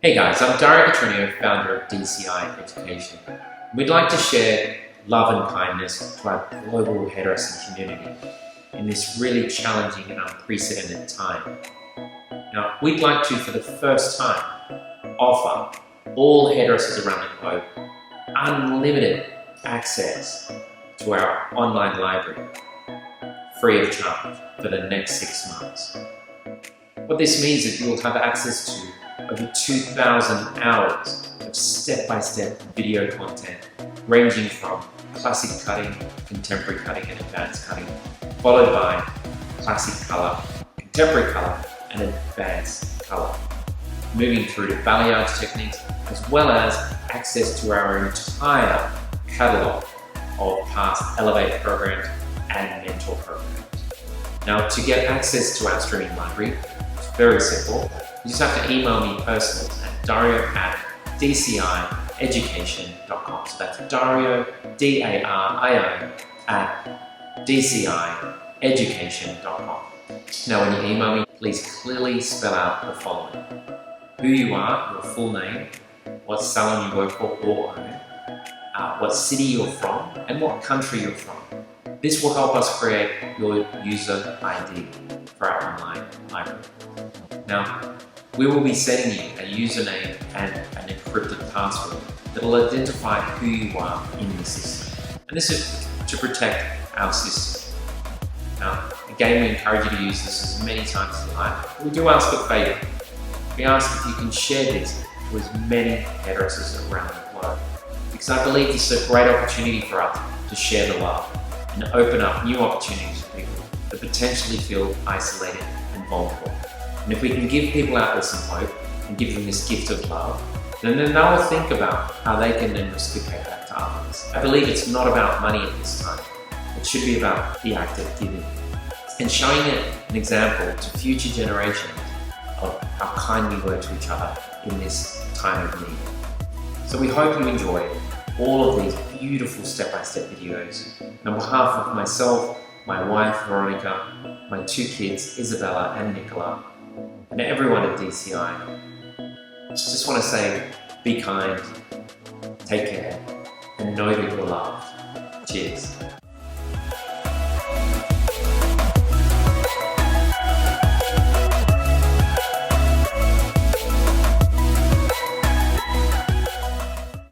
Hey guys, I'm Dario Petronio, founder of DCI Education. We'd like to share love and kindness to our global hairdressing community in this really challenging and unprecedented time. Now, we'd like to, for the first time, offer all hairdressers around the globe unlimited access to our online library, free of charge, for the next 6 months. What this means is you'll have access to over 2,000 hours of step-by-step video content ranging from classic cutting, contemporary cutting and advanced cutting, followed by classic colour, contemporary colour and advanced colour, moving through to balayage techniques, as well as access to our entire catalogue of past Elevate programs and mentor programs. Now, to get access to our streaming library, it's very simple. You just have to email me personally at dario@dcieducation.com. So that's Dario, D-A-R-I-O, @dcieducation.com. Now, when you email me, please clearly spell out the following: who you are, your full name, what salon you work for or own, what city you're from, and what country you're from. This will help us create your user ID for our online library. Now, we will be sending you a username and an encrypted password that will identify who you are in the system. And this is to protect our system. Now, again, we encourage you to use this as many times as you like. We do ask a favour. We ask if you can share this to as many hairdressers around the globe, because I believe this is a great opportunity for us to share the love and open up new opportunities for people that potentially feel isolated and vulnerable. And if we can give people out there some hope and give them this gift of love, then they'll think about how they can then reciprocate that to others. I believe it's not about money at this time. It should be about the act of giving and showing an example to future generations of how kind we were to each other in this time of need. So we hope you enjoy all of these beautiful step-by-step videos. On behalf of myself, my wife Veronica, my 2 kids Isabella and Nicola, and everyone at DCI, just want to say, be kind, take care, and know that you're loved. Cheers.